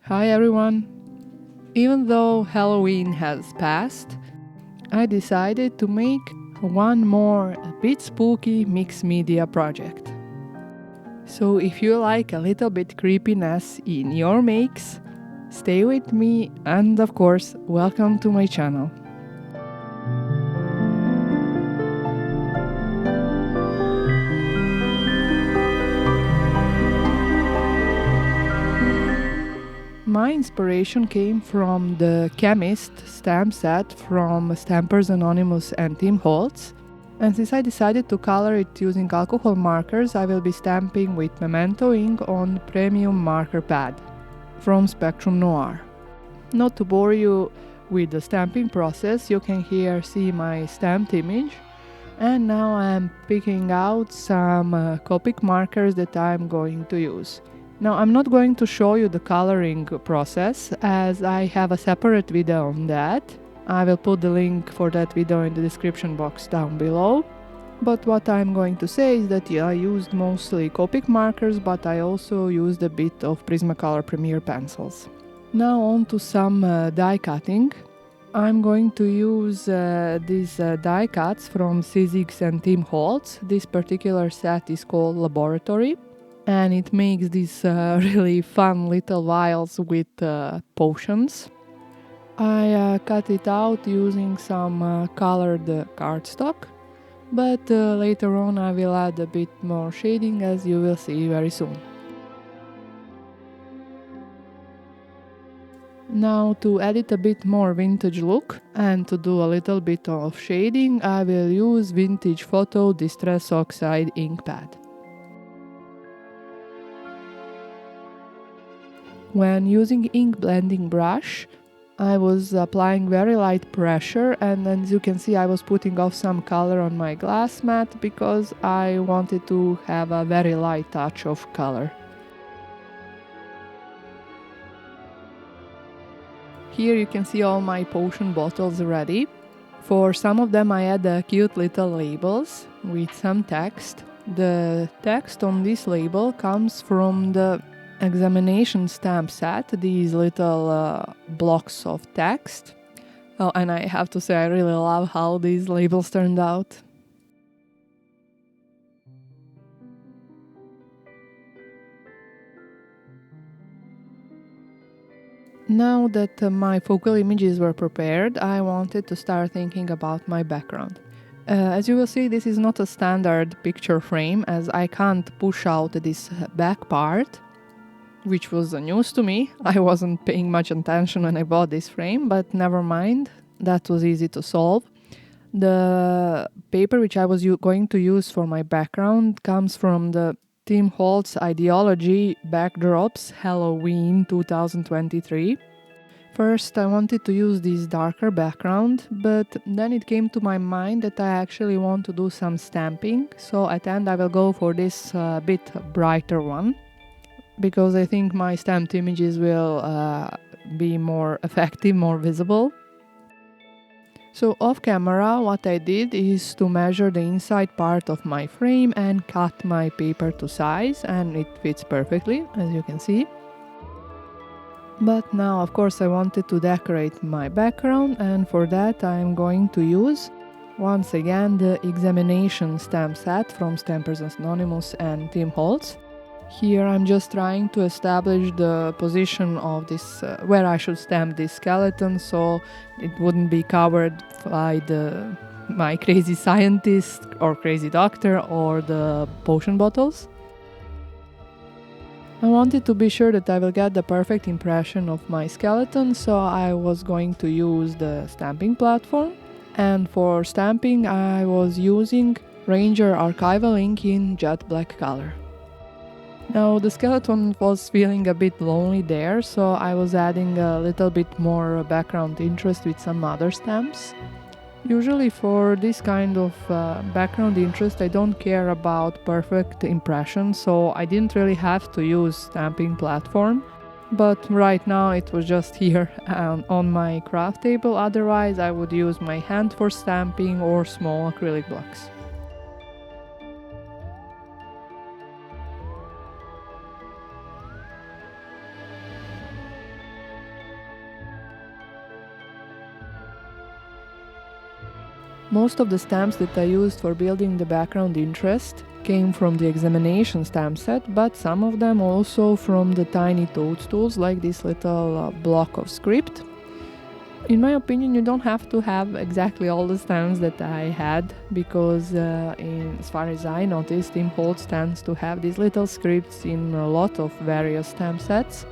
Hi everyone! Even though Halloween has passed, I decided to make one more a bit spooky mixed media project. So if you like a little bit creepiness in your makes, stay with me and of course, welcome to my channel. My inspiration came from the Chemist stamp set from Stampers Anonymous and Team Holtz, and since I decided to color it using alcohol markers, I will be stamping with Memento ink on premium marker pad from Spectrum Noir. Not to bore you with the stamping process, you can here see my stamped image, and now I am picking out some Copic markers that I am going to use. Now I'm not going to show you the coloring process as I have a separate video on that. I will put the link for that video in the description box down below. But what I'm going to say is that I used mostly Copic markers, but I also used a bit of Prismacolor Premier pencils. Now on to some die cutting. I'm going to use these die cuts from Sizzix and Team Holtz. This particular set is called Laboratory, and it makes these really fun little vials with potions. I cut it out using some colored cardstock, but later on I will add a bit more shading, as you will see very soon. Now to add it a bit more vintage look and to do a little bit of shading, I will use Vintage Photo Distress Oxide ink pad. When using ink blending brush, I was applying very light pressure, and as you can see I was putting off some color on my glass mat because I wanted to have a very light touch of color. Here you can see all my potion bottles ready. For some of them I add cute little labels with some text. The text on this label comes from the examination stamp set, these little blocks of text. Oh, and I have to say I really love how these labels turned out. Now that my focal images were prepared, I wanted to start thinking about my background. As you will see, this is not a standard picture frame, as I can't push out this back part, which was news to me. I wasn't paying much attention when I bought this frame, but never mind, that was easy to solve. The paper which I was going to use for my background comes from the Team Holtz Idea-ology Backdrops Halloween 2023. First I wanted to use this darker background, but then it came to my mind that I actually want to do some stamping, so at the end I will go for this bit brighter one, because I think my stamped images will be more effective, more visible. So off camera what I did is to measure the inside part of my frame and cut my paper to size, and it fits perfectly, as you can see. But now of course I wanted to decorate my background, and for that I'm going to use once again the examination stamp set from Stampers Anonymous and Team Holtz. Here I'm just trying to establish the position of this, where I should stamp this skeleton, so it wouldn't be covered by my crazy scientist or crazy doctor or the potion bottles. I wanted to be sure that I will get the perfect impression of my skeleton, so I was going to use the stamping platform. And for stamping I was using Ranger Archival ink in jet black color. Now the skeleton was feeling a bit lonely there, so I was adding a little bit more background interest with some other stamps. Usually for this kind of background interest I don't care about perfect impression, so I didn't really have to use stamping platform. But right now it was just here on my craft table, otherwise I would use my hand for stamping or small acrylic blocks. Most of the stamps that I used for building the background interest came from the examination stamp set, but some of them also from the tiny Toadstools, like this little block of script. In my opinion, you don't have to have exactly all the stamps that I had, because as far as I noticed, Holtz tends to have these little scripts in a lot of various stamp sets,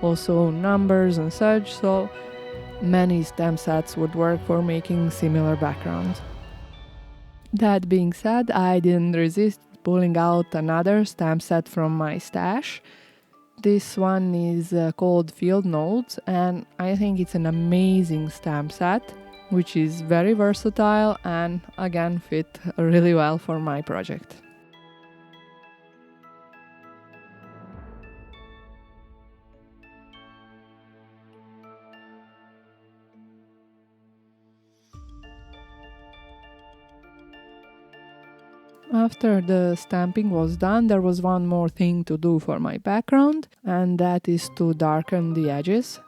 also numbers and such, so many stamp sets would work for making similar backgrounds. That being said, I didn't resist pulling out another stamp set from my stash. This one is called Field Notes, and I think it's an amazing stamp set, which is very versatile and again fit really well for my project. After the stamping was done, there was one more thing to do for my background, and that is to darken the edges.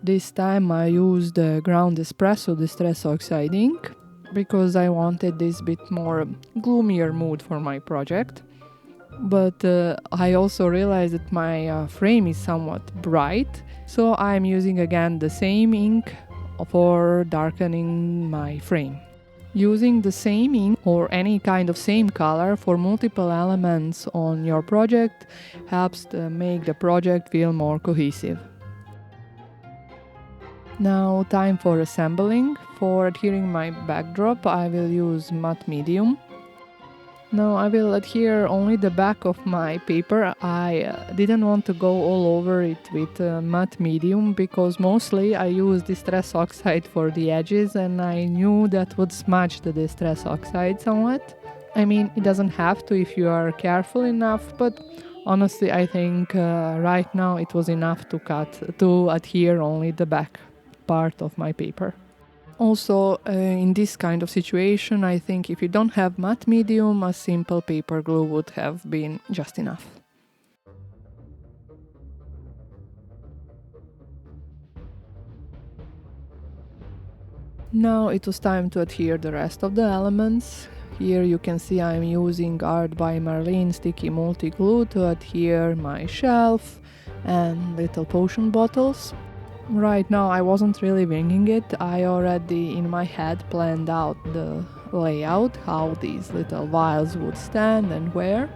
This time I used ground espresso distress oxide ink because I wanted this bit more gloomier mood for my project. But I also realized that my frame is somewhat bright, so I'm using again the same ink for darkening my frame. Using the same ink or any kind of same color for multiple elements on your project helps to make the project feel more cohesive. Now time for assembling. For adhering my backdrop, I will use matte medium. Now I will adhere only the back of my paper. I didn't want to go all over it with matte medium because mostly I use distress oxide for the edges, and I knew that would smudge the distress oxide somewhat. I mean, it doesn't have to if you are careful enough, but honestly I think right now it was enough to adhere only the back part of my paper. Also, in this kind of situation, I think if you don't have matte medium, a simple paper glue would have been just enough. Now it was time to adhere the rest of the elements. Here you can see I'm using Art by Marlene sticky multi glue to adhere my shelf and little potion bottles. Right now I wasn't really winging it. I already in my head planned out the layout, how these little vials would stand and where.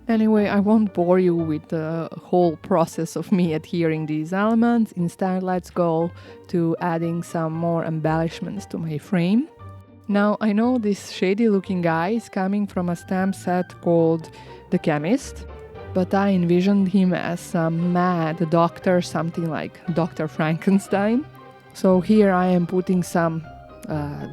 Anyway, I won't bore you with the whole process of me adhering these elements. Instead, let's go to adding some more embellishments to my frame. Now, I know this shady looking guy is coming from a stamp set called The Chemist, but I envisioned him as some mad doctor, something like Dr. Frankenstein. So here I am putting some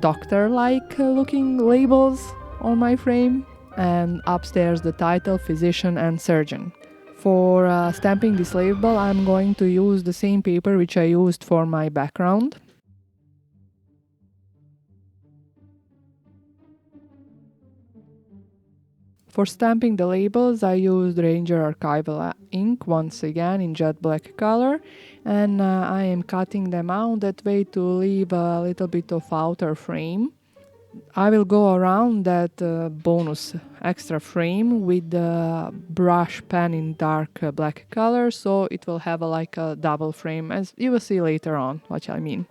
doctor-like looking labels on my frame, and upstairs the title Physician and Surgeon. For stamping this label, I'm going to use the same paper which I used for my background. For stamping the labels, I used Ranger Archival ink once again in jet black color, and I am cutting them out that way to leave a little bit of outer frame. I will go around that bonus extra frame with the brush pen in dark black color, so it will have like a double frame, as you will see later on what I mean.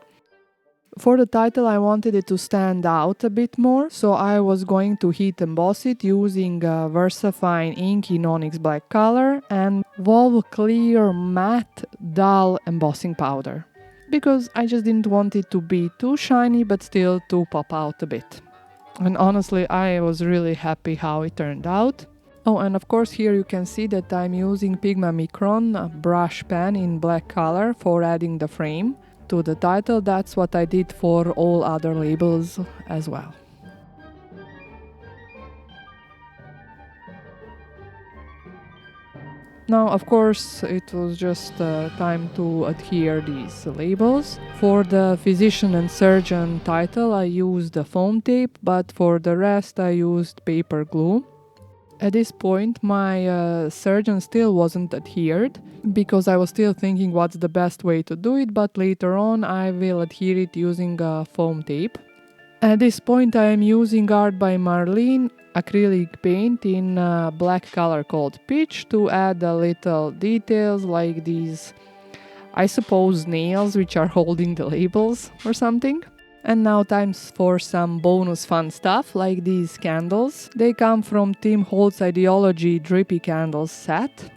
For the title I wanted it to stand out a bit more, so I was going to heat emboss it using VersaFine ink in onyx black color and Volve clear matte dull embossing powder, because I just didn't want it to be too shiny but still to pop out a bit. And honestly, I was really happy how it turned out. Oh, and of course here you can see that I'm using Pigma Micron brush pen in black color for adding the frame to the title. That's what I did for all other labels as well. Now, of course, it was just time to adhere these labels. For the Physician and Surgeon title, I used the foam tape, but for the rest, I used paper glue. At this point, my surgeon still wasn't adhered because I was still thinking what's the best way to do it, but later on I will adhere it using foam tape. At this point I am using Art by Marlene acrylic paint in a black color called Pitch to add a little details like these, I suppose, nails which are holding the labels or something. And now time for some bonus fun stuff like these candles. They come from Team Holtz Idea-ology Drippy candles set.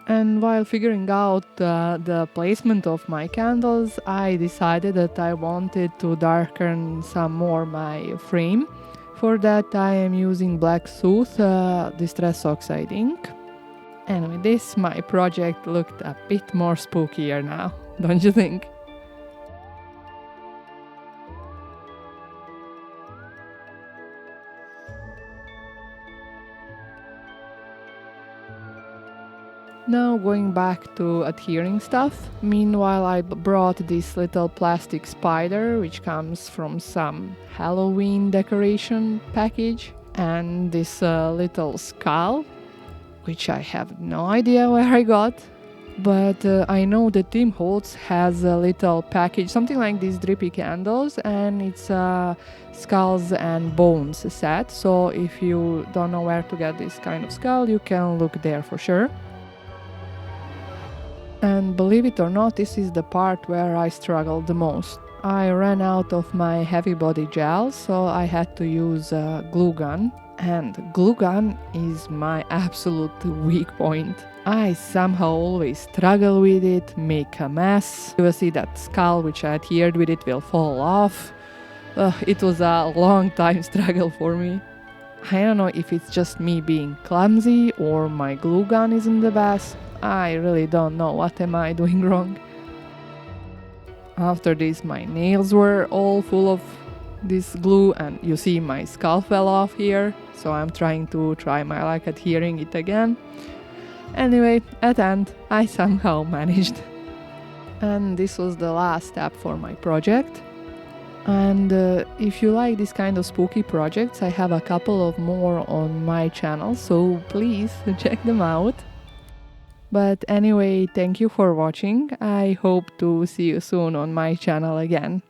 And while figuring out the placement of my candles, I decided that I wanted to darken some more my frame. For that I am using black Soot Distress Oxide ink. And with this my project looked a bit more spookier now, don't you think? Now going back to adhering stuff. Meanwhile I brought this little plastic spider which comes from some Halloween decoration package, and this little skull which I have no idea where I got, but I know that Team Holtz has a little package, something like these drippy candles, and it's a skulls and bones set, so if you don't know where to get this kind of skull you can look there for sure. And believe it or not, this is the part where I struggled the most. I ran out of my heavy body gel, so I had to use a glue gun. And glue gun is my absolute weak point. I somehow always struggle with it, make a mess. You will see that skull which I adhered with it will fall off. It was a long time struggle for me. I don't know if it's just me being clumsy or my glue gun isn't the best. I really don't know what am I doing wrong. After this my nails were all full of this glue and you see my skull fell off here, so I'm trying my luck adhering it again. Anyway, at the end I somehow managed. And this was the last step for my project. And if you like this kind of spooky projects, I have a couple of more on my channel, so please check them out. But anyway, thank you for watching. I hope to see you soon on my channel again.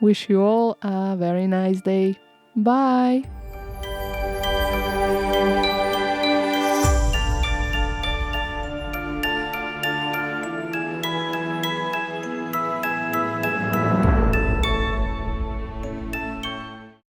Wish you all a very nice day. Bye!